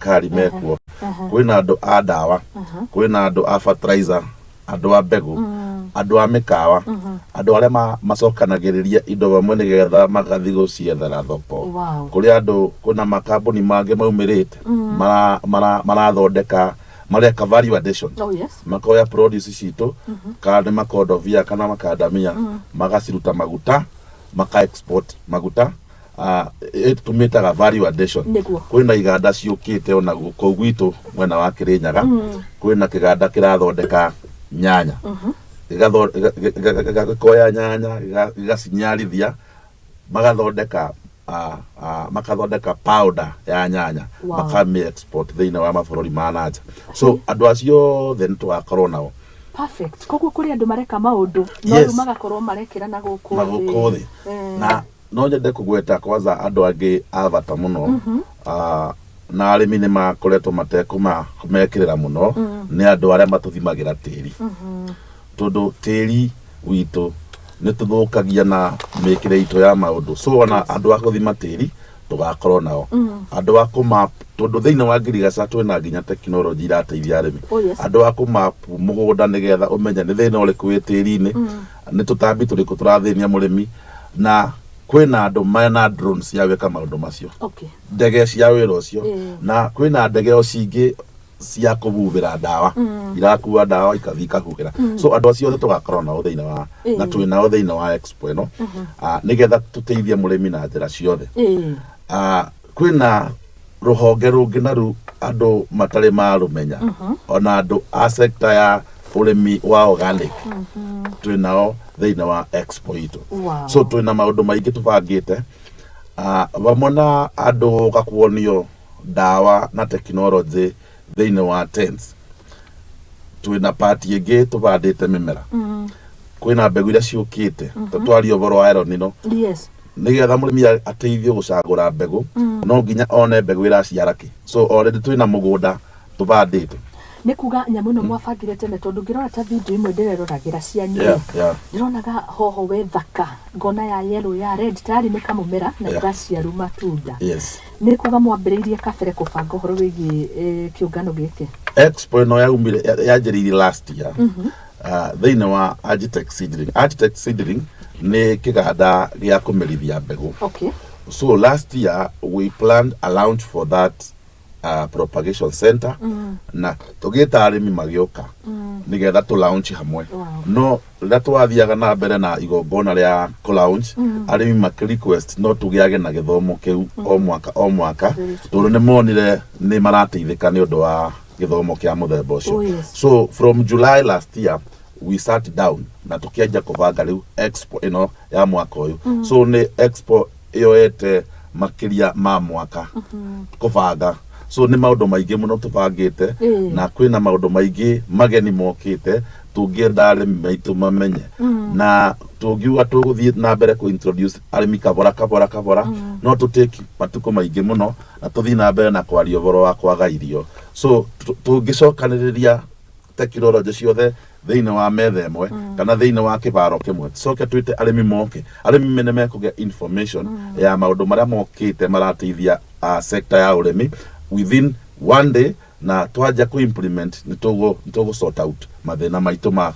thirikari mekuo kwina andu a dawa kwina andu a fertilizer andu a mbegu andu a mikawa andu aria macokanagiriria indo bamwe nigetha magathi guciethera thoko kuri andu kuna makambuni mangi maumirite marathondeka mareka value addition makoya produce citu kana makodovia kana makadamia magaciruta maguta maka export maguta tumitaga value addition kwina iganda ciukite ona guko gwitu mwena wa Kirinyaga kwina kiganda kirathondeka nyanya igakoya nyanya igacinyarithia magathondeka makathondeka powder ya nyanya makami export thina wa mabũrũri ma nanja so andu acio then twakorwo nao perfect koguo kuri andu mareka maundu no magakorwo marekira na guku thi na no nyende kugweta kwanza andu angi avata muno na arimi ni makoretwo matekũmekĩrĩra muno ni andu aria matuthimagira tĩri tondu tĩri witu ni tuthukagia na mikire itu ya maundu so ona andu akuthima tĩri tugakorwo nao andu akuma tondu thiina wa ngirigaca twina nginya technology irateithia arimi andu akuma mugunda nigetha umenya ni thina uriku wi tĩri-ini ni tutambi turiku turathinia murimi na kwina andu mena drones cia gwika maundu macio ndege cia wira ucio na kwina ndege o cingi cia kububira dawa irakua dawa ikathika kugira so andu acio tugakorwo nao thiina wa na twina thiina wa expo ino nigetha tuteithie murimi na njira ciothe kwina ruhonge rungi naru andu matari marumenya ona andu a sector ya urimi wa organic twinao thiina wa expo itu so twina maundu maingi tubangite vamwe na andu gakuonio dawa na technology thiina wa tents twina party ingi tubandite mimera kwina mbegu iria ciukite tutwari uboro wa iron nigetha murimi ateithio gucagura mbegu no nginya one mbegu iraciaraki so already twina mugunda tubandite nikuga nyamu no mwafagire tene tondu ngirona ta video imwe ndireroragira cia nyeri ndironaga hoho we thaka ngona ya yellow ya red tari ni kamumera na gaciaru matunda nikuga mwambiriirie kabere kubanga uhoro wigi kiungano giki expo no yanjiririe last year thiina wa Agitech Seedling ni kiganda gia kumerithia mbegu so last year we planned a launch for that propagation center na tugita arimi magioka nigetha tu launch hamwe no rira twathiaga na mbere na igongona ria ku launch arimi mak request no tugiage na githomo kiu o mwaka tondu ni monire ni marateithika ni undu wa githomo kia muthemba ucio so from July last year we sat down na tukianja kubanga riu expo ino ya mwaka uyu so ni expo yoete makiria ma mwaka kubanga so ni maundu maingi muno tubangite na kwina maundu maingi mageni mokite tungienda arimi maitu mamenye na tungiuga tuguthie na mbere ku introduce arimi kabora no tuteki matuko maingi muno na tuthie na mbere na kwaria uboro wa kwaga irio so tungicokaniriria technology ciothe thiina wa metha imwe kana thiina wa kibaro kimwe soke twite arimi moke arimi mene mekugia information ya maundu maria mokite marateithia sector ya urimi within one day na twaja ku implement nitogo sort out mathina maitu ma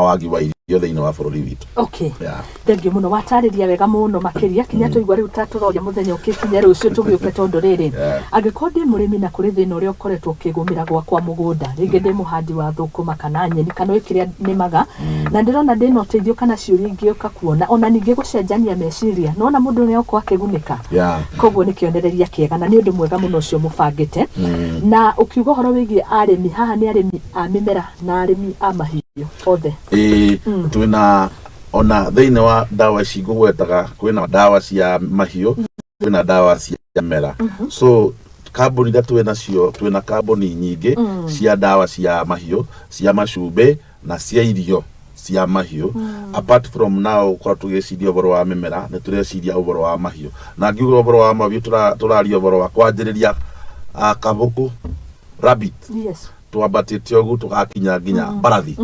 wagi wa irio thiina wa bururi witu thank you muno watariria wega muno makiria kinya tuigwa riu taturoria muthenya ukikinya rucio tugiuke tondu riri agikondi murimi na kuri thina uria ukoretwo ukigumira gwakwa mugunda ringi ndi muhandi wa thukuma kana nyeni kana ikiria nimaga na ndirona ndina uteithio kana ciuri ingi uka kuona ona ningi gucenjania meciria nona mundu ni okwa akigunika koguo ni kionereria kiega na ni undu mwega muno ucio mubangite na ukiuga horo wigi arimi haha ni arimi a mimera na arimi a mahiu othe twina ona thiina wa dawa cigugwetaga kwina dawa cia mahiu kwina dawa cia mera so kambuni iria twina cio twina kambuni nyingi cia dawa cia mahiu cia macumbi na cia irio cia mahiu apart from now kwa tugiciria uboro wa mimera ni tureciria uboro wa mahiu na ngiuga uboro wa mahiu turaria uboro wa kwanjiriria kabuku rabbit twambatĩte ũguo tũgakinya nginya Mbarathi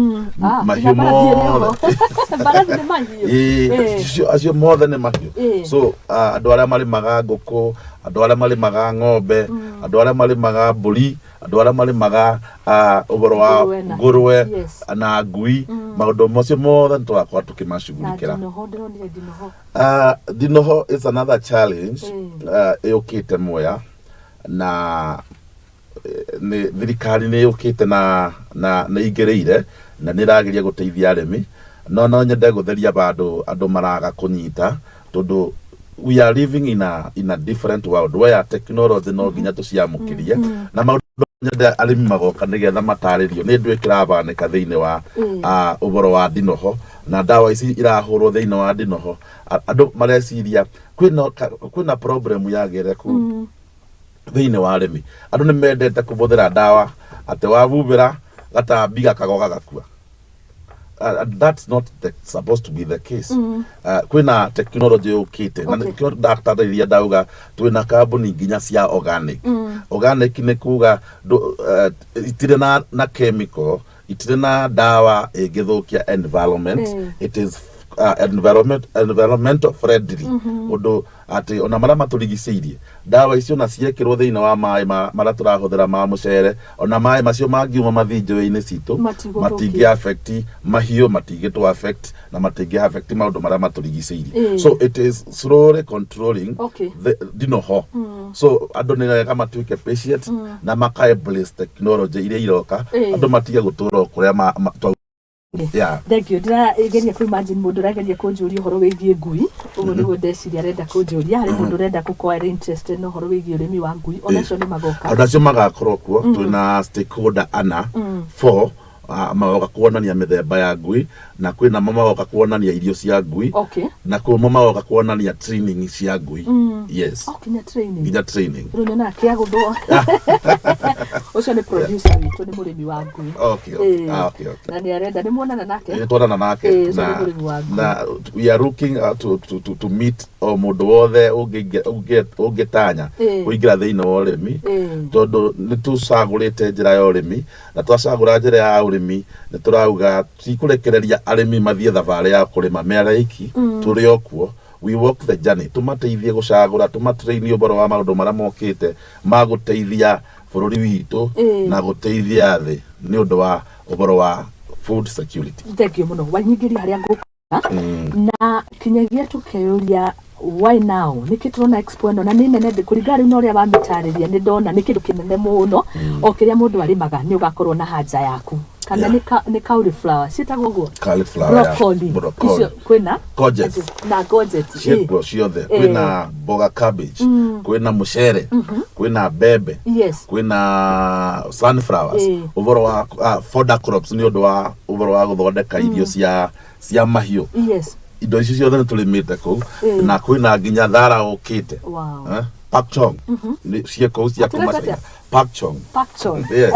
mahiũ mothe Mbarathi nĩ mahiũ acio mothe nĩ mahiũ so andũ arĩa marĩmaga ngũkũ andũ arĩa marĩmaga ng'ombe andũ arĩa marĩmaga mbũri andũ arĩa marĩmaga ũhoro wa ngũrwe na ngui maũndũ macio mothe nĩ tũgakorwo tũkĩmacugurĩkĩra. Ndinoho is another challenge yũkĩte Mwea na thirikari nĩ yũkĩte na ingĩrĩire na nĩ ĩrageria gũteithia arĩmi no nyende gũtheria andũ maraga kũnyita tondũ we are living in a different world where technology no nginya tũciamũkĩrie na maũndũ nyende arĩmi magoka nĩgetha matarĩrio nĩ ndũ ĩkĩrabanĩka thĩinĩ wa ũhoro wa ndinoho na ndawa ici irahũrwo thĩinĩ wa ndinoho andũ mareciria kwĩna problem ya gereku thĩinĩ wa arĩmi andũ nĩ mendete kũbũthĩra ndawa atĩ wabumbĩra gatambi gakagoga gakua. That's not supposed to be the case. Kwĩna technology yũkĩte na nĩkĩo ndatarĩria ndauga twĩna kambuni nginya cia organic. Organic nĩ kuga itirĩ na chemical, itirĩ na ndawa ĩngĩthũkia environment. It is environmental friendly ũndũ atĩ ona marĩa matũrigicĩirie ndawa icio na ciekĩrwo thĩinĩ wa maĩ marĩa tũrahũthĩra ma mũcere ona maĩ macio mangiuma mathinjĩro-inĩ citũ matingĩ affect mahiũ matingĩtũ affect na matingĩ affect maũndũ marĩa matũrigicĩirie. So it is slowly controlling the ndinoho. So andũ nĩ wega matuĩke patient na maka-embrace technology iria iroka andũ matige gũtũũra kũrĩa Thank you. Ndĩrageria kũ-imagine mũndũ ũrageria kũnjũria ũhoro wĩgiĩ ngui ũguo nĩguo ndeciria arenda kũnjũria harĩ mũndũ ũrenda gũkorwo arĩ interested na ũhoro wĩgiĩ ũrĩmi wa ngui onacio nĩ magoka onacio magakorwo kuo twĩna stakeholder 4 magoka kuonania mĩthemba ya ngui na kwĩna magoka kuonania irio cia ngui na kwĩna magoka kuonania training cia ngui. Yes. Kinya training. Kinya training. Rũnyo na kĩa gũthũa. Ũcio nĩ producer witũ nĩ mũrĩmi wa ngui. Okay. Na nĩ arenda nĩ muonana nake. Nĩ tuonana nake. Na we are looking to meet mũndũ wothe ũngĩtanya kũingĩra thĩinĩ wa ũrĩmi tondũ nĩ tũcagũrĩte njĩra ya ũrĩmi na twacagũra njĩra ya ũrĩmi nĩ tũrauga tikũrekereria arĩmi mathiĩ thabarĩ ya kũrĩma meraiki tũrĩ o kuo. We walk the journey tumateithie gũcagũra tumatraini ũboro wa maũndũ marĩa mokĩte ma gũteithia bũrũri witũ na gũteithia thĩ nĩ ũndũ wa ũboro wa food security. Thank you mũno wanyingĩria harĩa ngũka na kinyagia tũkeyũria why now nĩkĩ tũrona expo ĩno na nĩ nene kũringana na ũrĩa wamĩtarĩria nĩ ndona nĩ kĩndũ kĩnene mũno o kĩrĩa mũndũ arĩmaga nĩ ũgakorwo na haja yaku kana nĩ cauliflower ciĩtagwo ũguo broccoli icio kwĩna courgette na courgette ciothe kwĩna mboga cabbage kwĩna mũcere kwĩna mbembe kwĩna sunflowers ũboro wa fodder crops nĩ ũndũ wa ũboro wa gũthondeka irio cia mahiũ. Indo icio ciothe nĩ tũrĩmĩte kũu na kwĩna nginya thara ũkĩte pak chong cia kũu cia kũmacaina pak chong. Yes.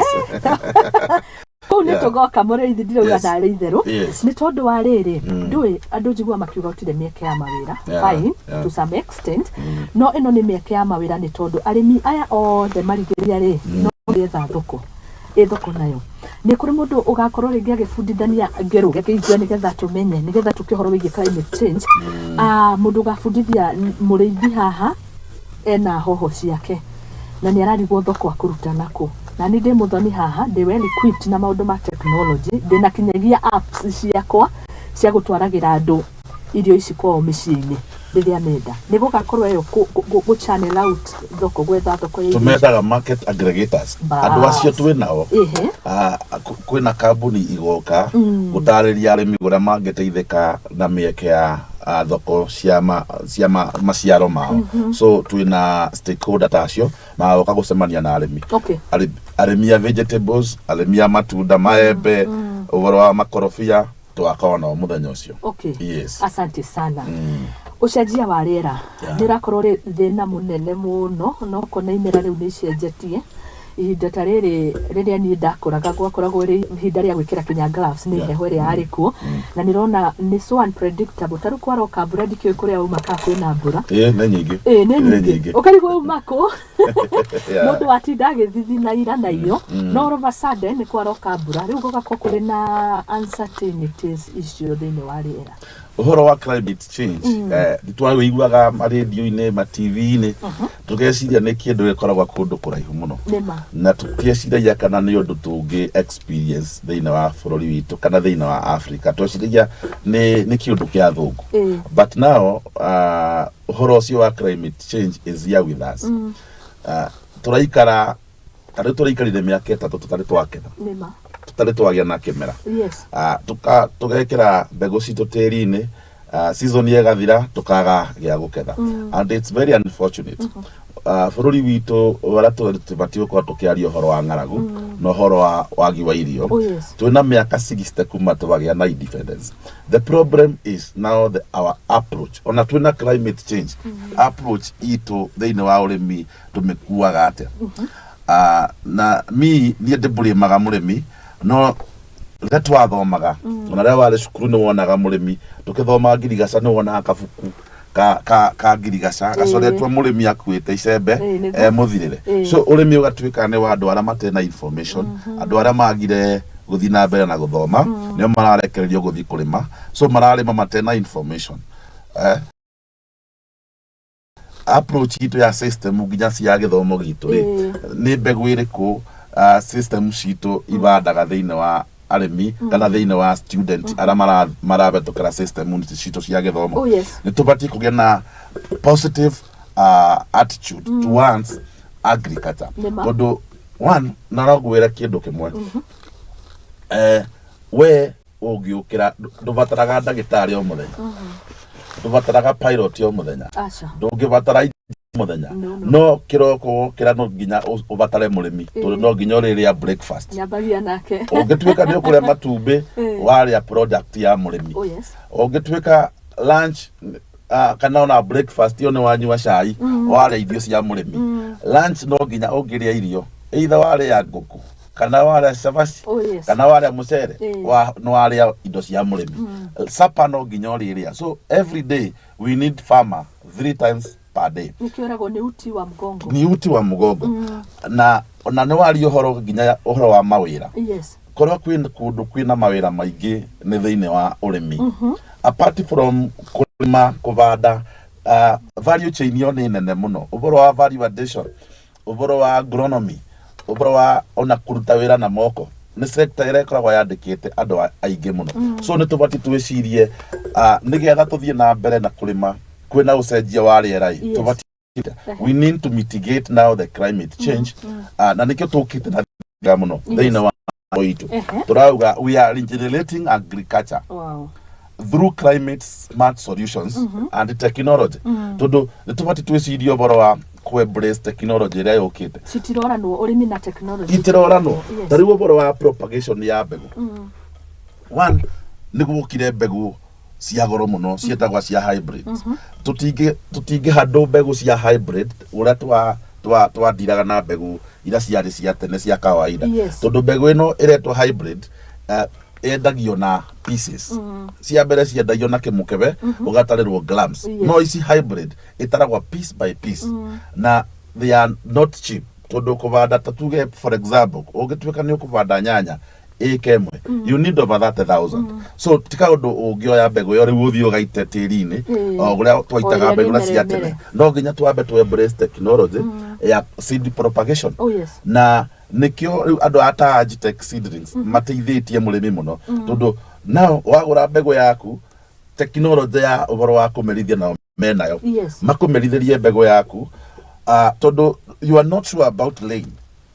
Kũu nĩ tũgoka mũrĩithi ndirauga narĩ itherũ nĩ tondũ wa rĩrĩ ndũĩ andũ njigua makiuga gũtirĩ mĩeke ya mawĩra fine to some extent no ĩno nĩ mĩeke ya mawĩra nĩ tondũ arĩmi aya othe marigĩria rĩ no gwetha thoko thoko nayo nĩ kũrĩ mũndũ ũgakorwo rĩngĩ agĩbundithania ngerũ gĩkĩigua nĩgetha tũmenye nĩgetha tũkĩhoro wĩgiĩ climate change mũndũ ũgabundithia mũrĩithi haha ena hoho ciake na nĩ ararigwo thoko akũruta nakũ na nĩ ndĩ Muthoni haha ndĩ well equipped na maũndũ ma technology ndĩna kinyagia apps ciakwa cia gũtwaragĩra andũ irio ici kwao mĩciĩ-inĩ rĩrĩa menda nĩ gũgakorwo ĩyo gũ channel out thoko gwetha thoko ya tũmendaga market aggregators andũ acio twĩnao kwĩna kambuni igoka gũtarĩria arĩmi ũrĩa mangĩteithĩka na mĩeke ya thoko cia maciaro mao so twĩna stakeholder tacio magoka gũcemania na arĩmi arĩmi a vegetables arĩmi a matunda maembe ũboro wa makorobia twakorwo nao mũthenya ũcio. Yes. Asante sana. Ũcenjia wa rĩera nĩ rakorwo thĩna mũnene mũno no kona imera rĩu nĩ icenjetie ihinda ta rĩrĩa niĩ ndakũraga gwakoragwo rĩ ihinda rĩa gwĩkĩra kinya gloves nĩ heho ĩrĩa yarĩ kuo na nĩrona nĩ so unpredictable tarĩ kwaroka mbura ndikĩũĩ kũrĩa umaka kwĩna mbura nĩ nyingĩ nĩ nyingĩ ũkarigwo umako mũndũ atinda agĩthithina na iyo no all of a sudden nĩ kwaroka mbura rĩu gũgakorwo kũrĩ na uncertainties icio thĩinĩ wa rĩera uhoro wa climate change nitwaiguaga radio-inĩ ma TV-inĩ tugeciria nĩ kĩndũ gĩkoragwo kũndũ kũraihu mũno na tũkĩeciria kana nĩ ũndũ tũngĩ experience thĩinĩ wa bũrũri witũ kana thĩinĩ wa Africa tweciria nĩ kĩndũ kĩa thũngũ but now uhoro ũcio wa climate change is here with us tũraikarire mĩaka ĩtatũ tũtarĩ twakena tutari twagia na kimera tugekira mbegu citu tĩri-inĩ season yegathira tukaga gĩa gũketha and it's very unfortunate bũrũri witũ wala tũbatiĩ gũkorwo tũkĩaria ũhoro wa ng'aragu na ũhoro wa wagi wa irio twĩna mĩaka 60 kuma tũbagĩa na independence. The problem is now our approach ona twĩna climate change approach itũ thĩinĩ wa ũrĩmi tũmĩkuaga atĩa na niĩ ndĩbũrĩmaga mũrĩmi no retwa thomaga ona rĩrĩa warĩ cukuru nĩ wonaga mũrĩmi tũkĩthoma ngirigaca nĩ wonaga kabuku ka ngirigaca gacoretwo mũrĩmi akuĩte icembe mũthirĩre so ũrĩmi ũgatuĩka nĩ wa andũ arĩa matena information andũ arĩa magire gũthiĩ na mbere na gũthoma nĩo mararekererio gũthiĩ kũrĩma so mararĩma matena information approach itu ya system nginya cia gĩthomo gitu nĩ mbegũ ĩrĩkũ system citũ ibandaga thĩinĩ wa arĩmi kana thĩinĩ wa student arĩa marabetũkĩra system citũ cia gĩthomo nĩ tũbatiĩ kũgĩa na positive attitude towards agriculture tondũ one naragwĩra kĩndũ kĩmwe we ũngĩũkĩra ndũbataraga ndagĩtarĩ o mũthenya ndũbataraga pilot o mũthenya ndũngĩbatara muthenya no kiroko kira no nginya ubatare murimi to no nginya uriria breakfast nyabagia nake ungituika ni ukuria matumbi waria product ya murimi ungituika lunch kana ona breakfast yo ni wanyua cai waria irio cia murimi lunch no nginya ungiria irio either waria nguku kana waria cabaci kana waria mucere no waria indo cia murimi supper no nginya uriria so every day we need farmer 3 times per day nikioragwo ni uti wa mugongo na ona ni wari uhoro nginya uhoro wa mawira korwo kundu kwina mawira maingi ni thiini wa urimi apart from kulima kubanda value chain yo ni nene muno uboro wa value addition uboro wa agronomy uboro wa ona kuruta wira na moko ni sector ire koragwo yandikite andu aingi muno so ni tubati twicirie nigetha tuthie na mbere na kulima kwena ucenjia wa rĩera tubati we need to mitigate now the climate change na nikio tukite na muno thĩinĩ wa oitu turauga we are regenerating agriculture through climate smart solutions and technology tondu nitubati twicirie uboro wa embrace technology ĩrĩa yũkĩte citiroranwo ũrĩmi na technology itiroranwo tariũ uboro wa propagation ya mbegũ one nĩgũkire mbegũ cia goro muno cietagwa cia hybrid tutinge handu mbegu cia hybrid uria twandiraga na mbegu ira ciarĩ cia tene cia kawaida tondu mbegu ino iretwo hybrid endagio na pieces cia mbere ciendagio na kimukebe ugatarĩrwo grams no ici hybrid itaragwa piece by piece na they are not cheap tondu kubanda tatuge for example ungituika ni ukubanda nyanya ikemwe you need over 30,000 so tika undu ungioya mbegu yo riu uthio gaite tĩri-inĩ uria twaitaga mbegu na cia tene no nginya twambe tu embrace technology ya seed propagation na nikio riu andu ata agitech seedlings mateithĩtie mũrĩmi muno tondu now wagũra mbegu yaku technology ya uboro wa kũmerithia na menayo makumerithirie mbegu yaku tondu you are not sure about lane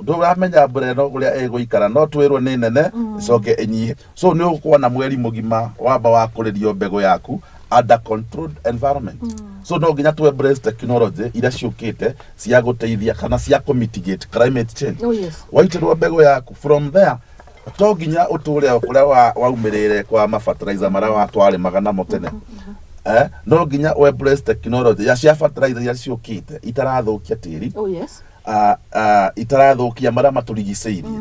nduramenya mbere no guria egũikara no twirwo ni nene coke enyihe so ni ukuona mweri mugima wamba wa kuririo mbegu yaku under controlled environment so no nginya tu embrace technology ira ciukite cia guteithia kana cia mitigate climate change waitirwo mbegu yaku from there to nginya uturia kuria waumirire kwa mafertilizer mara watware magana motene no nginya embrace technology ya cia fertilizer ya ciukite itarathukia tĩri itarathukia maria maturigiceirie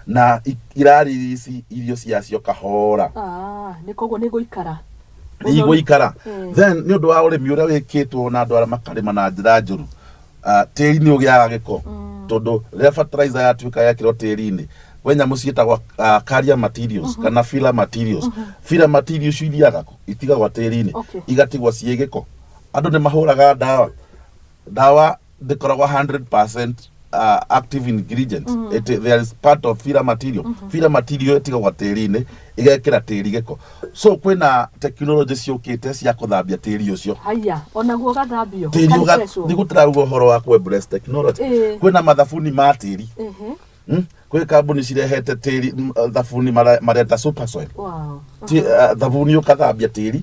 na irari irio ciacio kahora nikogo niguikara igũikara then nĩ ũndũ wa ũrĩmi ũrĩa wĩkĩtwo na andũ arĩa makarĩma na njĩra njũru tĩri nĩ ũgĩaga gĩko tondũ rĩrĩa fertilizer yatuĩka yekĩrwo tĩri-inĩ we nyamũ ciĩtagwo carrier materials kana filler materials filler materials ithiaga itigagwo tĩri-inĩ igatigwo ciĩ gĩko andũ nĩ mahũraga ndawa ndĩkoragwo 100% active ingredient there is part of filler material itigagwo tĩri-inĩ igekĩra tĩri gĩko so kwĩna technology ciũkĩte cia kũthambia tĩri ũcio haya onaguo gathambio nĩ gũtirauga ũhoro wa kwebress technology kwĩna mathabuni ma tĩri kwĩ kambuni cirehete tĩri thabuni mareta super soil thabuni ũkathambia tĩri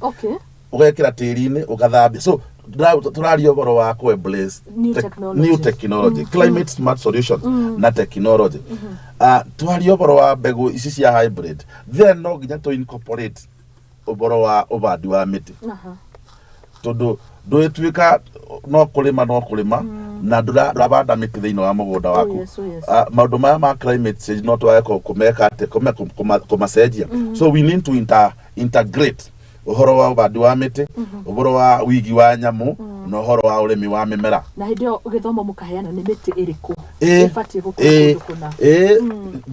ũgekĩra tĩri-inĩ ũgathambia so tũraria ũhoro wa kwebress new technology climate smart solutions na technology tũraria ũhoro wa mbegũ ici cia hybrid then no nginya to incorporate ũhoro wa ũbandi wa mĩtĩ tondũ ndũĩtuĩka no kũrĩma na ndũrabanda mĩtĩ thĩinĩ wa mũgũnda waku maũndũ maya ma climate change no twage kũmeka atĩ kũmacenjia so we need to integrate ũhoro wa ũbandi wa mĩtĩ ũhoro wa wigi wa nyamũ na ũhoro wa ũrĩmi wa mĩmera na hĩndĩ ĩyo gĩthomo mũkaheana nĩ mĩtĩ ĩrĩkũ ĩbatiĩ gũkorwo kũndũ kũna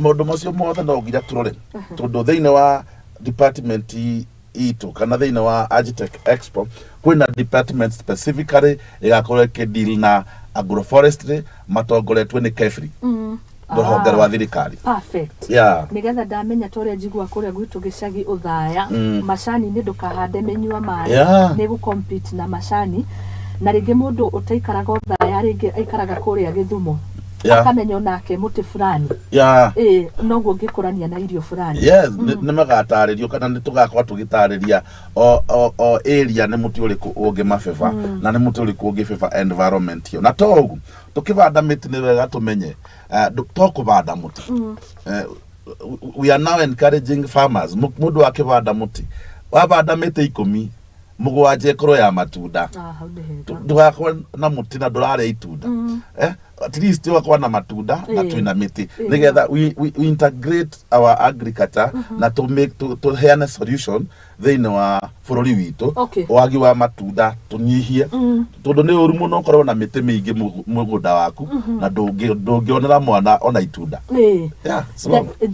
maũndũ macio mothe no nginya tũrore tondũ thĩinĩ wa department itũ kana thĩinĩ wa Agitech Expo kwĩna department specifically ĩgakorwo ĩkĩdeal na agroforestry matongoretwe nĩ KEFRI rũhonge rwa thirikari perfect nigetha ndamenya tũrĩa njigua kũrĩa gwitũ gĩcagi ũthaya macani nĩ ndũkahande mĩnyua maĩ nĩ gũcompete na macani na rĩngĩ mũndũ ũtaikaraga ũthaya rĩngĩ aikaraga kũrĩa Gĩthumo akamenya onake mũtĩ fulani noguo ngĩkũrania na irio fulani nĩ magatarĩrio kana nĩ tũgakorwo tũgĩtarĩria o area nĩ mũtĩ ũrĩkũ ũngĩmabeba na nĩ mũtĩ ũrĩkũ ũngĩbeba environment ĩyo na to ũguo tũkĩbanda mĩtĩ nĩ wega tũmenye tokũbanda mũtĩ we are now encouraging farmers mũndũ akĩbanda mũtĩ wabanda mĩtĩ 10 mũgwanja ĩkorwo ya matunda ndũgakorwo na mũtĩ na ndũrarĩa itunda at least tũgakorwo na matunda na twĩna mĩtĩ nigetha we integrate our agriculture na tũheane solution thĩinĩ wa bũrũri witũ wagi wa matunda tũnyihie tondũ nĩ ũru mũno ũkorwo na mĩtĩ mĩingĩ mũgũnda waku na ndũngĩonera mwana ona itunda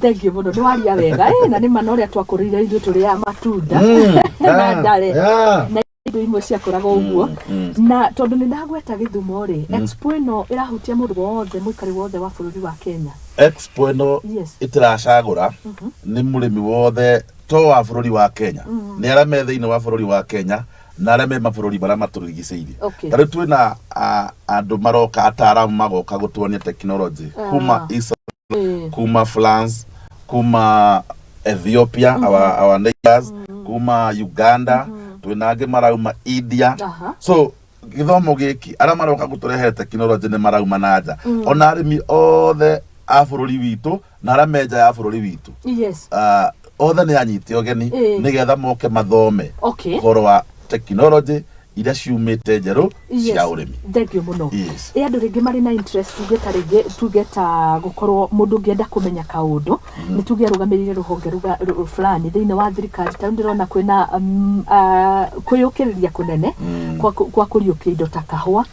thengiũ mũno nĩ waria wega na nĩ mana ũrĩa twakũrĩire ithuĩ tũrĩaga matunda na ndare na indo imwe ciakũraga ũguo na tondũ nĩ ndagweta Gĩthumo rĩ expo ĩno ĩrahutia mũndũ wothe mũikari wothe wa bũrũri wa Kenya expo ĩno ĩtiracagũra nĩ mũrĩmi wothe to wa bũrũri wa Kenya nĩ arĩa me thĩinĩ wa bũrũri wa Kenya na arĩa me mabũrũri marĩa matũrigicĩirie tarĩ twĩna andũ maroka ataaramu magoka gũtuonia technology kuma Israel kuma France kuma Ethiopia our neighbors kuma Uganda twĩna angĩ marauma India so gĩthomo gĩkĩ arĩa maroka gũtũrehe technology nĩ marauma na nja ona arĩmi othe a bũrũri witũ na arĩa me nja ya bũrũri witũ othe nĩ anyite ũgeni nĩgetha moke mathome ũhoro wa technology iria ciumĩte njerũ cia ũrĩmi thengiũ mũno andũ rĩngĩ marĩ na interest tuge ta gũkorwo mũndũ ũngĩenda kũmenya kaũndũ nĩ tuge arũgamĩrĩire rũhonge fulani thĩinĩ wa thirikari ta ndĩrona kwĩna kwĩyũkĩrĩria kũnene kwa kũriũkia indo ta kahũa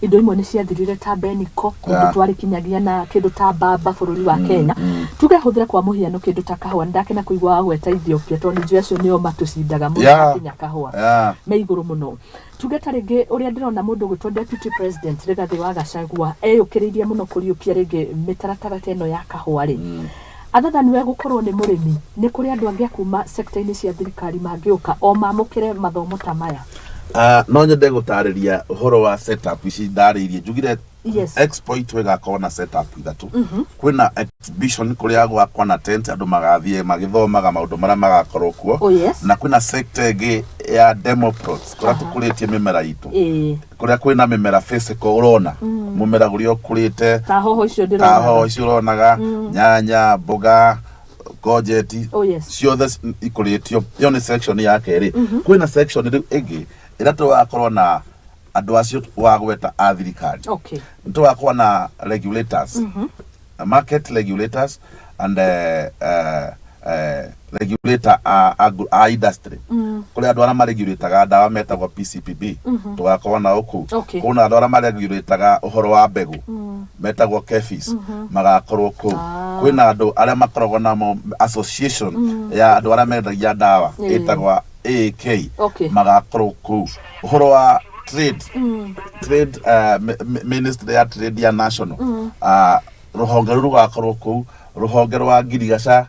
indo imwe nĩ ciathirire ta Beniko kũndũ twarĩkinyagia na kĩndũ ta mbamba bũrũri wa Kenya tuge hũthĩra kwa mũhiano kĩndũ ta kahũa ndakena kũigua wa gweta Ethiopia tondũ njũ acio nĩo matũcindaga mũno Kenya kahũa me igũrũ mũno tuge ta rĩngĩ ũrĩa ndĩrona mũndũ gwĩtwo deputy president Rigathĩ wa Gachagua eyũkĩrĩirie mũno kũriũkia rĩngĩ mĩtaratara ĩno ya kahũa rĩ athathani we gũkorwo nĩ mũrĩmi nĩ kũrĩ andũ angĩ kuma sector-inĩ cia thirikari mangĩũka o mamũkĩre mathomo ta maya no nyende gũtarĩria ũhoro wa setup ici ndarĩirie njugire expo itũ ĩgakorwo na setup ithatũ kwĩna exhibition kũrĩa gwakwa na tent andũ magathiĩ magĩthomaga maũndũ marĩa magakorwo kuo na kwĩna sector ĩngĩ ya demo plots kũrĩa tũkũrĩtie mĩmera itũ kũrĩa kwĩna mĩmera physical ũrona mũmera ũrĩa ũkũrĩte ta hoho icio ũronaga nyanya mboga gojeti ciothe ikũrĩtio iyo nĩ section ya kerĩ kwĩna section ĩngĩ ĩrĩa tũgakorwo na andu acio wagweta a thirikari. Okay. Tugakorwo na regulators, market regulators and regulator a industry. Kule andu aria maregulataga ndawa metagwo PCPB. Tugakorwo na oku. Kuna andu aria maregulataga uhoro wa mbegu metagwo KEPHIS. Magakorwo ku. Kwina andu aria makoragwo na association ya andu aria mendagia ndawa etagwo AK. Magakorwo ku. Uhoro wa trade ministry ya trade ya national ruhonge rugakorwo ku. Ruhonge rwa ngirigaca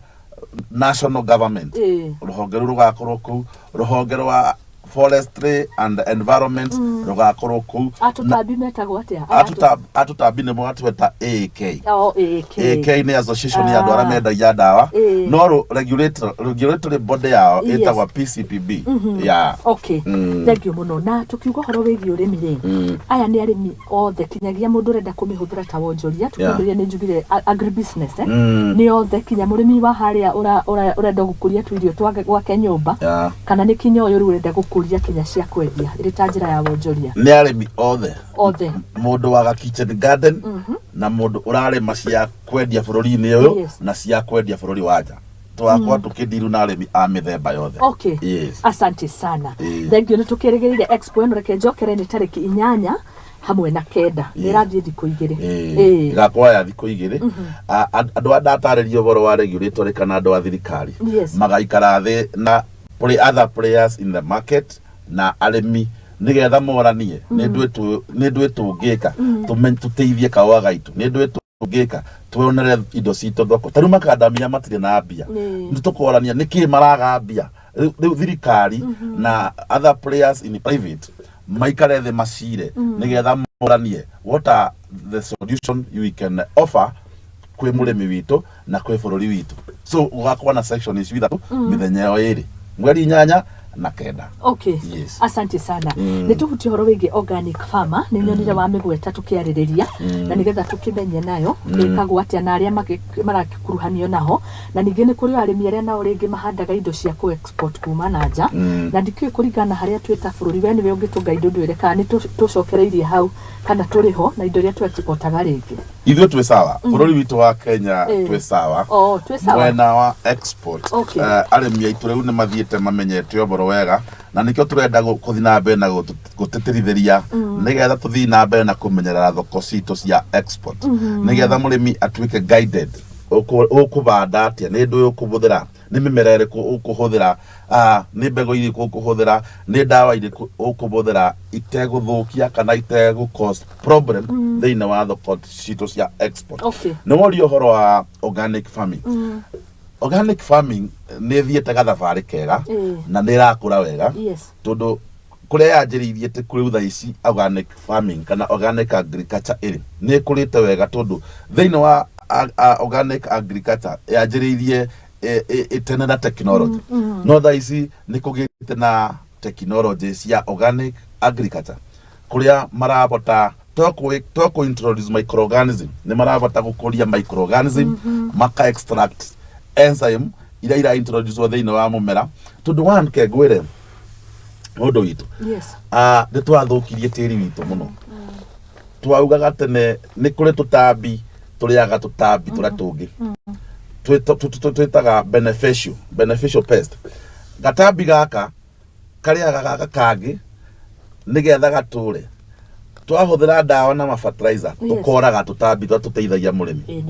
national government. Ruhonge rugakorwo ku. Ruhonge rwa forestry and environment rugakorwo ku. Atutambi metagwo atia? Atutambi ni mwatweta AK. AK ni association ya andu aria mendagia ndawa. No regulatory body yao etagwa PCPB. Okay. Thank you muno. Na tukiuga horo wigi urimi ri. Aya ni arimi othe kinyagia mundu renda kumihuthira ta wonjoria tukwambiria ni njugire agribusiness ni othe kinya murimi wa haria urenda gukuria twirio twake gwake nyumba kana ni kinya uyu urenda gukuria kinya cia kwendia iri ta njira ya wonjoria. Ni arimi othe mundu wa kitchen garden na mundu urarima cia kwendia bururi-ini uyu na cia kwendia bururi wa nja. Twakwa tukidiru na arimi a mithemba yothe. Okay. Yes. Asante sana. Thank you. Nitukiregereire expo eno reke njokere ni tariki 8 hamwe na 9 nirathie thiku igiri. Gakwaya thiku igiri. Andu adataririo boro wa regulator kana andu a thirikari. Magaikara thi na other players in the market na arimi nigetha moranie ni ndwe tungika tuteithie kawa gaitu ni ndwe tungika tuonere indo cito thoko taru makandamia matire na mbia nitukorania niki maraga mbia riu thirikari na other players in private maikare the macire nigetha moranie what are the solution you can offer kwi murimi witu na kwi bururi witu. So ugakorwo na section is withatu mithenya yo iri mweri 8 na 9. Okay. Yes. Asante sana. Nituhuti horo wigi organic farmer ni nyonire wa migweta tukiaririria na nigetha tukimenye nayo ikagwo atia na aria marakikuruhanio naho na ningi ni kuri arimi aria nao ringi mahandaga indo cia ku export kuma na nja na ndikui kuringana haria twita bururi we niwe ungitunga indo ndwire kana ni tucokereirie hau kana turiho na indo iria tu exportaga ringi. Ithuĩ twĩ sawa bururi witu wa Kenya twĩ sawa. Twĩ sawa mwena wa export. Arimi aitu riu ni mathiete mamenyete oboro wega na nikio turenda kuthi na mbere na guteterithiria nigetha tuthi na mbere na kumenyerera thoko cito cia export nigetha murimi atuike guided ukubanda atia ni ndu ukubuthira ni mimera iriku ukuhuthira ni mbego iriku ukuhuthira ni ndawa iriku ukubuthira iteguthukia kana itegu cause problem thiini wa thoko cito cia export. Ni worio horo wa organic farming. Organic farming ni thiete gathabari kega na ni rakura wega tondu kuria yanjiriirie te kuri utha ici organic farming kana organic agriculture iri ni kurite wega tondu thiini wa organic agriculture yanjiriirie itene na technology no tha ici ni kugite na technology cia organic agriculture kuria marabota toko introduce microorganism ni marabota gukuria microorganism maka extract enzyme ira introduce thiini wa mumera tondu one kegwire mundu witu ni twathukirie tiri witu muno twaugaga tene ni kuri tutambi turiaga tutambi turia tungi twitaga beneficial pest gatambi gaka kariaga gaka kangi nigetha gature twahuthira ndawa na fertilizer tukoraga tutambi twa tuteithagia murimi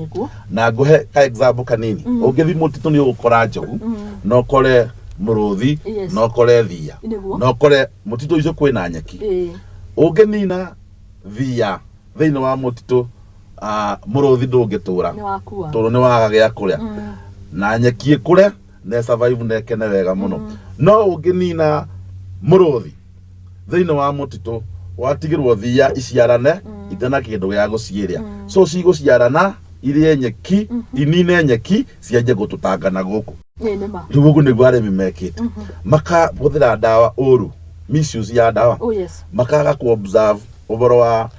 na nguhe ka example kanini ungithi mutitu ni ugukora njogu no kore muruthi no kore thia no kore mutitu icio kwina nyeki unginina thia thiini wa mutitu muruthi ndungitura tondu ni waga gia kuria na nyeki ikure ne survive ne kene wega muno no unginina muruthi thiini wa mutitu watigirwo thia iciarane itana kindu gia gucieria so ciguciarana irie nyeki inine nyeki cianje gututangana guku riu ugu niguo arimi mekite makahuthira ndawa uru misuse ya ndawa makaga ku observe uboro wa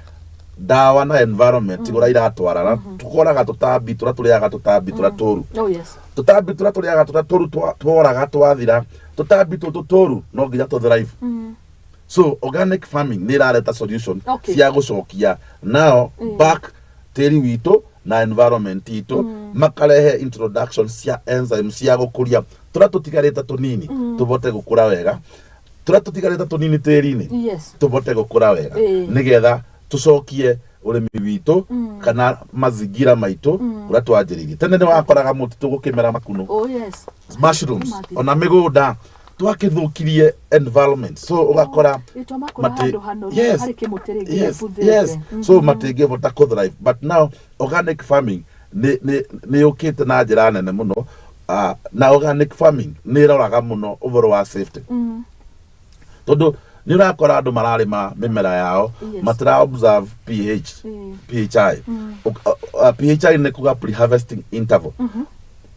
ndawa na environment igura iratwarana tukoraga tutambi turia turiaga tutambi turia toru tutambi turia turiaga turia toru tworaga twathira tutambi tutu toru no nginya tu thrive So organic farming nä rareta solution Okay. cia gucokia now back tĩri witũ na environment itũ makarehe introduction cia enzymes cia gũkũria tũrĩa tũtigarĩte tũnini tũbote gũkũra wega, tũrĩa tũtigarĩte tũnini tĩri-inĩ tũbote gũkũra wega nĩgetha tũcokie ũrĩmi witũ kana mazingira maitũ kũrĩa twanjĩrĩirie. Tene nĩ wakoraga mũtitũ gũkĩmera makunũ, mushrooms, ona mĩgũnda twakĩthũkirie environment, so ugakora so matingĩbota kũthrive. But now organic farming nĩ yũkĩte na njĩra nene mũno, na organic farming nĩ ĩroraga mũno ũhoro wa safety, tondũ nĩ ũrakora andũ mararĩma mĩmera yao matira observe PHI. PHI nĩ kuga pre-harvesting interval,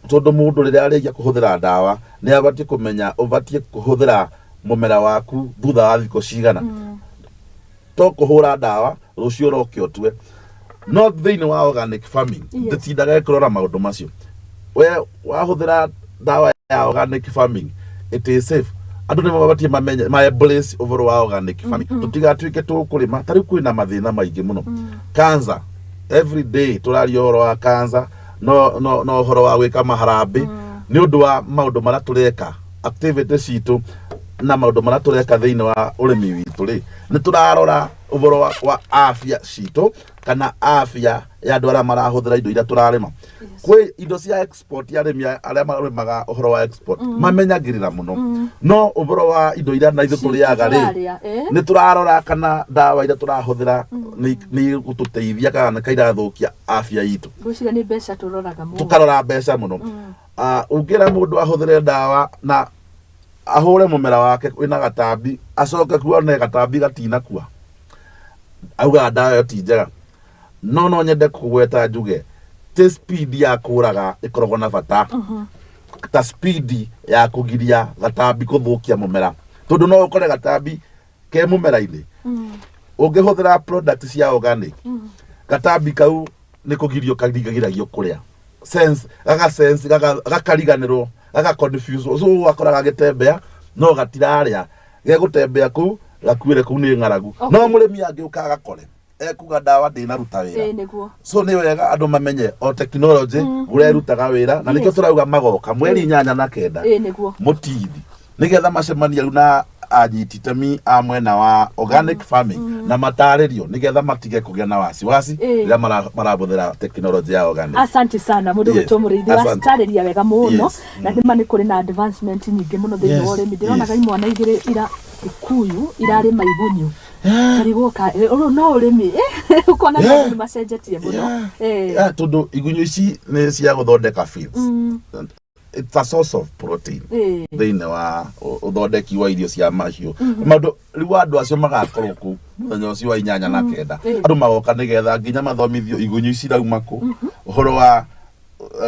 tondũ mũndũ rĩrĩa arĩkia kũhũthĩra ndawa nĩ abatie kũmenya ũbatie kũhũthĩra mũmera waku thutha wa thikũ cigana, to kũhũra ndawa rũciũ roke ũtue. No thĩinĩ wa organic farming ndĩtindaga ĩkĩrora maũndũ macio. We wahũthĩra ndawa ya organic farming it is safe. Andũ nĩ mabatie mamenye ma embrace ũhoro wa organic farming, tũtigatuĩke tũkũrĩma. Ta rĩu kwĩna mathĩna maingĩ mũno, cancer every day tũraria ũhoro wa cancer, no ũhoro wa gwĩka maharambĩ nĩ ũndũ wa maũndũ marĩa tũreka, activities citũ na maũndũ marĩa tũreka thĩinĩ wa ũrĩmi witũ rĩ, nĩ tũrarora ũhoro wa afya citũ kana afya ya andũ arĩa marahũthĩra indo iria tũrarĩma. Kwĩ indo cia export ya arĩmi arĩa marĩmaga ũhoro wa export mamenyagĩrĩra mũno, no ũhoro wa indo iria na ithuĩ tũrĩaga rĩ, nĩ tũrarora kana ndawa iria tũrahũthĩra nĩ gũtũteithia kana kairathũkia afya itũ. Gwĩciria nĩ mbeca tũroraga mũno, tũkarora mbeca mũno. Ũngĩra mũndũ ahũthĩre ndawa na ahũre mũmera wake wĩna gatambi acoke kuona gatambi gatinakua, auga ndawa ĩyo ti njega, no nyende kũgweta njuge te speed ya kũraga ĩkoragwo na bata ta speed ya kũgiria gatambi kũthũkia mũmera, tondũ no ũkore gatambi ke mũmera-inĩ ũngĩhũthĩra product cia organic gatambi kau nĩ kũgirio karigagĩragio kũrĩa sense gakariganĩrwo gagaconfuse, so wakoraga gĩtembea no gatirarĩa gegũtembea kũu gakuĩre kũu nĩ ng'aragu, no mũrĩmi angĩũka agakore ekuga ndawa ndĩnaruta wĩra. So nĩ wega andũ mamenye o technology ũrĩa ĩrutaga wĩra, na nĩkĩo tũrauga magoka mweri 8 na 9 mũtithi nĩgetha macemania rĩu na anyiti itemi a mwena wa organic farming na matarĩrio nĩgetha matige kũgĩa na wasiwasi rĩrĩa marabũthĩra technology ya organic. Asante sana mũndũ witũ mũrĩithi watarĩria wega mũno, na nĩma nĩ kũrĩ na advancement nyingĩ mũno thĩinĩ wa ũrĩmi. Ndĩronaga imwana igĩrĩ ira ikuyu irarĩma igunyu karigoka no ũrĩmi ukona nĩ macenjetie mũno tondũ igunyu ici nĩ cia gũthondeka feeds. It's a source of protein thĩinĩ wa ũthondeki wa irio cia mahiũ. Maũndũ rĩu andũ acio magakorwo kũu mũthenya ũcio wa 8 na 9 andũ magoka nĩgetha nginya mathomithio igunyu ici rauma kũ, ũhoro wa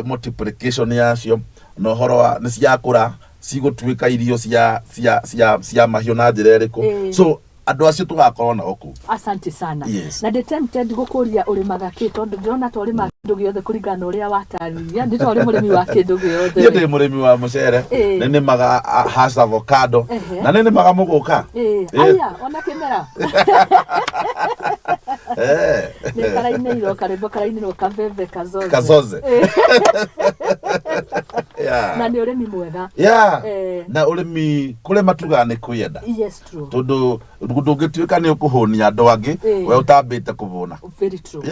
multiplication yacio na ũhoro wa nĩ ciakũra cigũtuĩka irio cia mahiũ na njĩra ĩrĩkũ. So andũ acio tũgakorwo nao kũu. Asante sana. Na ndĩ tempted gũkũria ũrĩmaga kĩ, tondũ ndĩrona ta ũrĩmaga kĩndũ gĩothe kũringana ũrĩa watarĩria. Ndĩ ta ũrĩ mũrĩmi wa kĩndũ gĩothe. Niĩ ndĩ mũrĩmi wa mũcere, nĩ nĩmaga hass avocado na nĩ nĩmaga mũgũka. Aya ona kĩmera nĩ karainĩirwo karĩmbo karainĩirwo kaveve kazoze na nĩ ũrĩmi mwega. Na ũrĩmi kũrĩ matuga nĩ kwenda, tondũ ndũngĩtuĩka nĩ ũkũhũnia andũ angĩ we ũtambĩte kũbũna. Very true.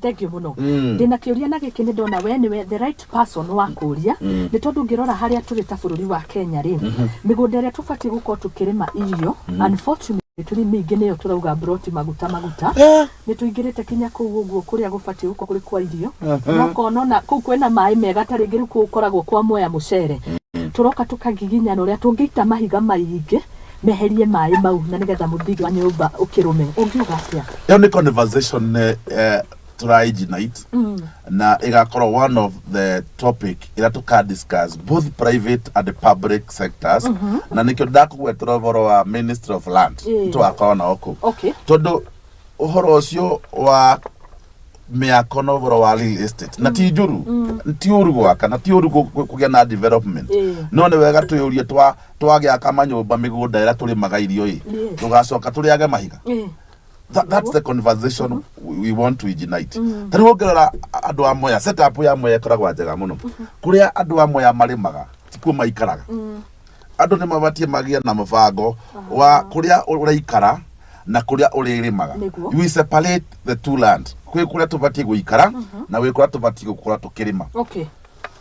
Thank you muno. Ndĩna kĩũria na gĩkĩ nĩ ndona we nĩwe the right person wa kũria, nĩ tondũ ngĩrora harĩa tũrĩ ta bũrũri wa Kenya rĩ, mĩgũnda ĩrĩa tũbatiĩ gũkorwo tũkĩrĩma irio unfortunately tũrĩ mĩingĩ nĩyo tũrauga broti maguta nĩ tũingĩrĩte kinya kũu ũguo kũrĩa gũbatiĩ gũkorwo kũrĩ kwa irio, no konona kũu kwĩna maĩ mega tarĩ ngĩrĩ kũu koragwo kwa moya mũcere, tũroka tũkagiginyana ũrĩa tũngĩita mahiga maingĩ meherie maĩ mau na nĩgetha mũthingi wa nyũmba ũkĩrũme. Ũngiuga atĩa? Ĩyo nĩ conversation tũra-ignite na ĩgakorwo one of the topic ĩrĩa tũka-discuss both private and the public sectors, na nĩkĩo ndakũgwetera ũhoro wa Ministry of Land tũgakorwo nao kũu, tondũ ũhoro ũcio wa mĩako na ũhoro wa real estate na ti njũru ti ũru gwaka na ti ũru kũgĩa na development no nĩ wega twĩyũrie twagĩaka manyũmba mĩgũnda ĩrĩa tũrĩmaga irio tũgacoka tũrĩage mahiga. That's the conversation we want to ignite. Tari wongerera andũ amwe ya setup ya amwe ĩkoragwo njega mũno kũrĩa andũ amwe ya marĩmaga tikuo maikaraga. Andũ nĩ mabatie magĩa na mũbango wa kũrĩa ũraikara na kuria uririmaga. We separate the two land. Kwe kuria tubati guikara na we kuria tubati gukora tukirima. Okay.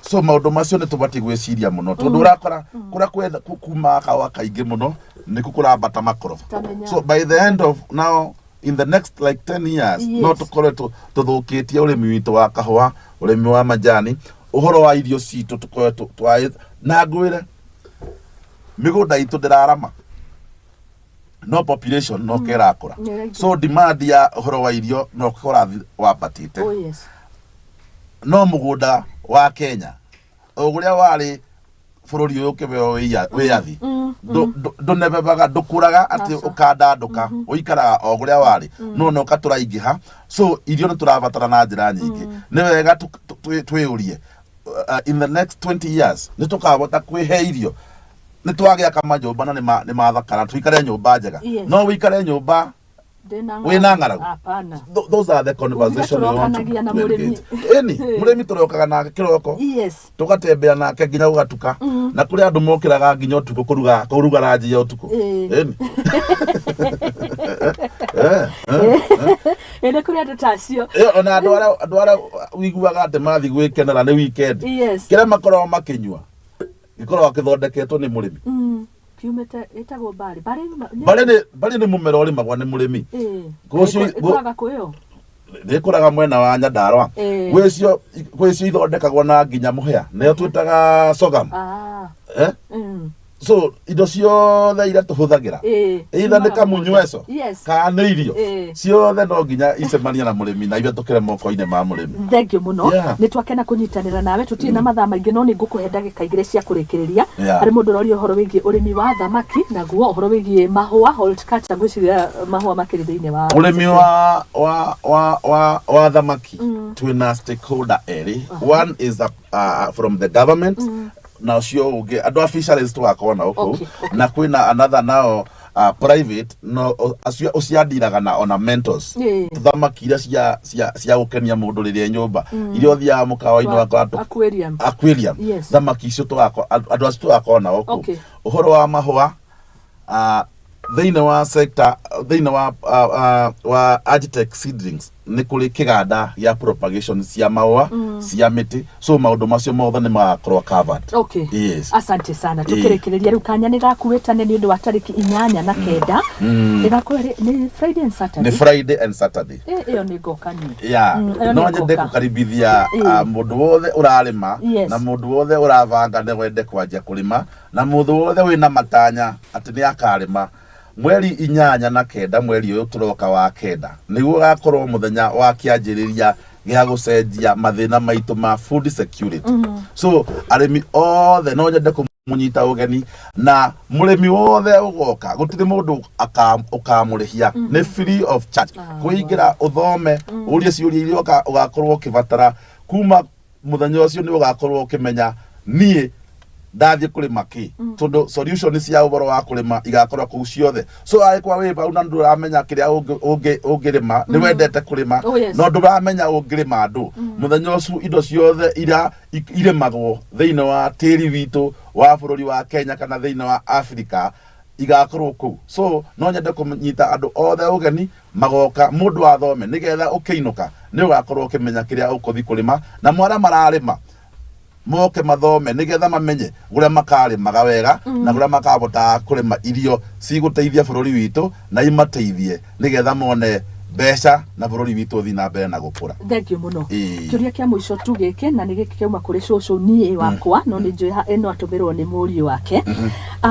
So maundu macio ni tubati gwiciria muno. Tondu urakora kuria kwenda kuma kawa kaingi muno ni kukura bata makorofa. So by the end of now in the next like 10 years no tukore tuthukitie urimi witu wa kahua, urimi wa majani, uhoro wa irio citu tukore twae na ngwire migunda itu ndirarama. No population no kera akura. So demand ya horo wa irio no kora wabatite. Oh yes. No mugunda wa Kenya oguria wari bururi uyu kibeo wiyathi ndunebebaga ndukuraga ati ukanda nduka uikara oguria wari no katuraingiha. So irio ni turabatara na njira nyingi. Ni wega twiyurie in the next 20 years ni tukabota kwihe irio ni twagiaka majumba na ni mathakara tuikare nyumba njega. No wikare nyumba wina ngaragu. Hapana. Those are the conversation we want to engage. Murimi turokaga na kiroko. Yes. Tugatembea nake nginya ugatuka na kuri andu mokiraga nginya utuko kuruga ranji ya utuko. Ene kuri andu tacio. Ona andu ara wiguaga ati mathi gwikenera ni weekend. Kira makoro makinyua gikoro akithondeketwo ni murimi. Kiumete etagwo bari ni mumero uri magwa ni murimi. Kuraga kuyo nikuraga mwena wa Nyandarua. Gwecio ithondekagwo na nginya muhia neyo twitaga sorghum. So indo ciothe ira tuhuthagira either ni kamunyweso kana ni irio ciothe no nginya icemania na murimi na ibe tukire moko-ine ma murimi. Thank you muno. Ni twakena kunyitanira nawe tutie na mathaa maingi no ni ngukuhe ndagika igire cia kurikiriria ari mundu rori uhoro wigi urimi wa thamaki na guo uhoro wigi mahua horticulture gwiciria mahua makiri thiine wa urimi wa thamaki twina stakeholder eri. One is from the government. Now sure uge ado fisheries to akona huko na kwina another now private no usiadiraga na ornamentals thamaki ira cia gukenia mundu riria nyumba irio thia mukawa-ini wakwa aquarium thamaki icio twako ado acio twakona huko uhoro wa mahua thiine wa sector thiine wa agritech seedlings ni kuri kiganda ya propagation cia maua cia miti. So maundu macio mothe ni magakorwo covered. Okay. Yes. Asante sana. Tukirekereria riu kanya ni gakuwetane ni undu wa tariki 8 na 9 igakwere ni Friday and Saturday. Ni Friday and Saturday. Iyo ni gokani. Yeah. No nyende kukaribithia mundu wothe urarima na mundu wothe uravanga ne wende kwanja kurima na mundu wothe wina matanya ati ni akarima mweri 8 na 9 mweri uyu turoka wa 9 niguo gakorwo muthenya wa kianjiriria gya gucenjia mathina maitu ma food security. So arimi othe no nyende kumunyita ugeni na murimi wothe ugoka gutiri mundu ukamurihia ni free of charge kuingira uthome urie ciuria iria ugakorwo kibatara kuma muthenya ucio ni ugakorwo ukimenya nie ndathie kurima ki tondu solution cia uboro wa kurima igakorwa ku ciothe. So aikwa we ba una nduramenya kiria ungirima ni wendete kurima no nduramenya ungirima ndu muthenya ucio indo ciothe ira iremagwo thiine wa tiri witu wa bururi wa Kenya kana thiine wa Africa igakorwo ku. So no nyende kunyita andu othe ugeni magoka mundu athome nigetha ukiinuka ni ugakorwo ukimenya kiria ukuthi kurima na mwara mararima moke mathome nigetha mamenye guria makarimaga wega na guria makabota kurima irio ciguteithia bururi witu na imateithie nigetha mone besha na bururi witu thi na mbere na gukura. Thank you muno. Kiuria kia muico tugike na nigiki kiuma kuri cucu nie wakwa no ni njui eno atumirwo ni muri wake.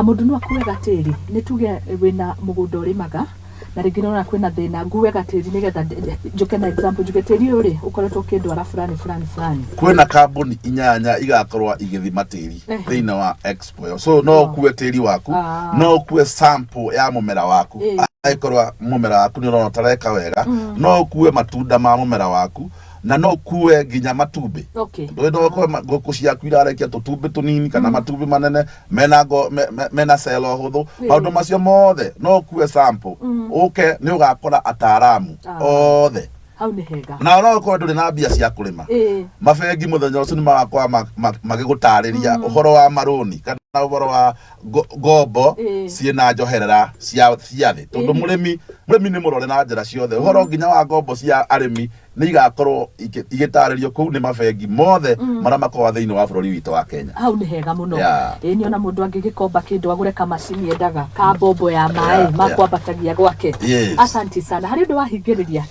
Mundu no akuwega tiri ni tuge wina mugunda urimaga na ringi nona kwina thina nguwega tiri nigetha njuke na example njuke tiri uri ukoretwo kindwara fulani kwina kambuni 8 igakorwa igithima tiri thiine wa expo. So no kuwe tiri waku no kuwe sample ya mumera waku aikorwa mumera waku ni urona tareka wega no kuwe matunda ma mumera waku na no kuwe ginya matumbi ndo ko ngoko ciaku irarekia tutumbi tunini kana matumbi manene mena cell huthu maundu macio mothe no kuwe sample uke ni ugakora ataramu othe hau ni hega na no ko nduri na mbia cia kurima mafengi muthenya ucio ni magakwa magigutariria uhoro wa maroni kana uhoro wa gombo ciina njoherera cia thi tondu murimi ni murore na njira ciothe uhoro nginya wa gombo cia arimi ni igakorwo igitaririo kuu ni mafengi mothe mara makorwa thiini wa bururi witu wa Kenya hau ni hega muno ni ona mundu angigikomba kindu agure kamacini endaga ka bombo ya mai makwambatagia gwake asanti sana hari ndu wahingiriria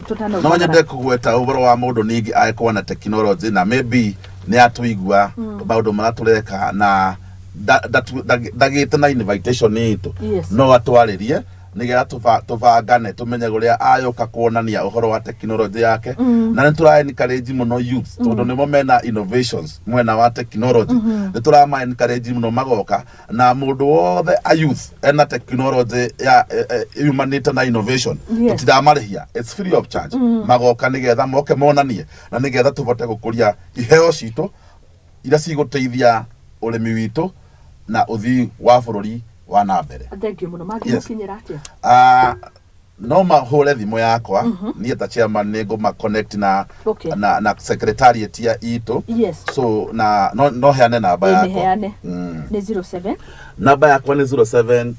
tutano no nyende kugweta uhoro wa mundu ningi aekwa na technology na maybe ni atuigua maundu maratureka na dagite na invitation itu no atwaririe nigetha tuvangane tumenye guria ayoka kuonania uhoro wa technology yake na ni tura encourage muno youth tondu nimo mena innovations mwena wa technology ni tura ma encourage muno magoka na mundu wothe a youth ena technology ya humanity na innovation tutidamarihia it's free of charge magoka nigetha moke monanie na nigetha tuvote gukuria iheo citu ira ciguteithia urimi witu na uthii wa bururi wa nambere. Thank you muno magimukinyira atia no mahore thimo yakwa ni ta chairman nego ma connect na na secretariat ya ito so na no heane namba yakwa ni 07 namba yakwa ni 0721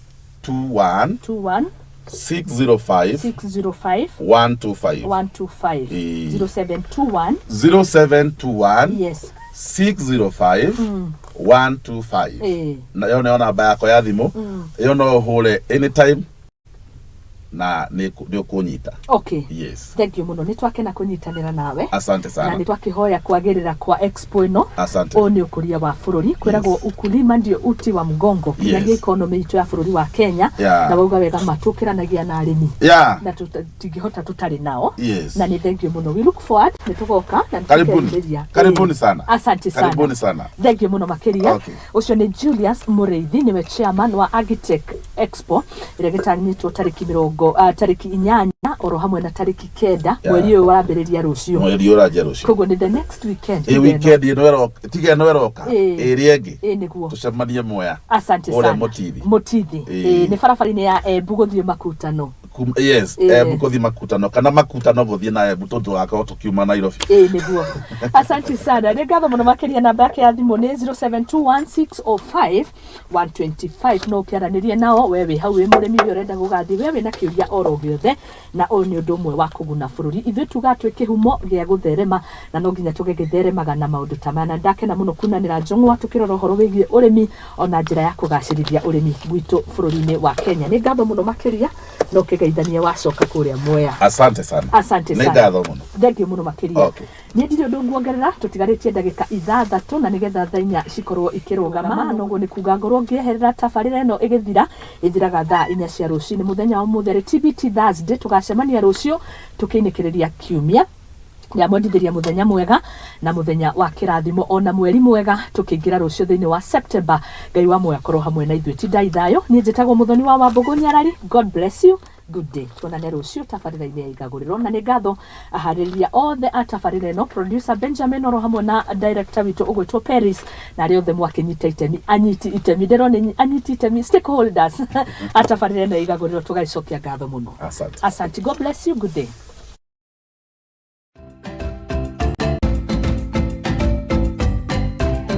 605 125 0721 yes 605 125 na yo ne namba yako ya thimo yo no hole anytime na ndio kunyita yes thank you muno nitwake na kunyitanira nawe asante sana na nitwakihoya kwagirira kwa expo ino asante oni ukuria wa bururi kwiragwo ukulima ndio uti wa mgongo kinyagia economy itu ya bururi wa Kenya na wauga wega matukiranagia na arimi na tutingihota tutari nao na ni thank you muno we look forward nitugoka na karibuni sana asante sana karibuni sana thank you muno makiria ucio ni Julius Mureithi niwe chairman wa Agitech Expo ire gitanyitwo tariki 20 tariki 8 oro hamwe na tariki 9 mweri uyu wambiriria rucio mweri uraje rucio kogo ni the next weekend weekend no eroka iriengi niguo tucemanie moya asante sana motithi ni farafari-ini ya Embu guthie makutano yes bukothi makutano kana makutano guthie na Embu tondu waka tukiuma Nairobi niguo asante sana ni ngatho muno makiria namba yake ya thimu ni 0721605125 no kiaranirie nao wewe hau wi murimi wi urenda gugathi wewe na kiuria oro giothe na oni undu mwe wa kuguna bururi ithu tugatwe kihumo gia gutherema na no nginya tugegitheremaga na maundu tamana ndake na muno kunanira njungwa tukirora horo wigie urimi ona njira ya kugacirithia urimi gwitu bururi-ini wa Kenya ni ngatho muno makiria no kigeithania wacoka kuria Mwea asante sana ni ngatho muno thank you muno makiria ni ndiro ndunguongerera tutigaritie ndagika 6 na nigetha thainya cikorwo ikirugama noguo ni kuga ngorwo ngieherera tabarira ino igithira ithiraga thaa 4 cia ruciini muthenya wa muthere TBT Thursday tugacemania rucio tukiinikiriria kiumia ya mwendithiria muthenya mwega na muthenya wa kirathimo ona mweri mwega tukiingira rucio thiini wa September ngai wa moya korwo hamwe na ithuĩ tindai thayo ni njitagwo Muthoni wa Wambugu Nyarari God bless you good day tuonane rucio tabarira-ini ya Igaguriro na ni ngatho ahariria othe atabarira ino producer Benjamin oro hamwe na director witu ugwitwo Paris na ri othe mwakinyita itemi anyiti itemi ndirone anyiti itemi stakeholders atabarira ino ya Igaguriro tugaicokia ngatho muno asante God bless you good day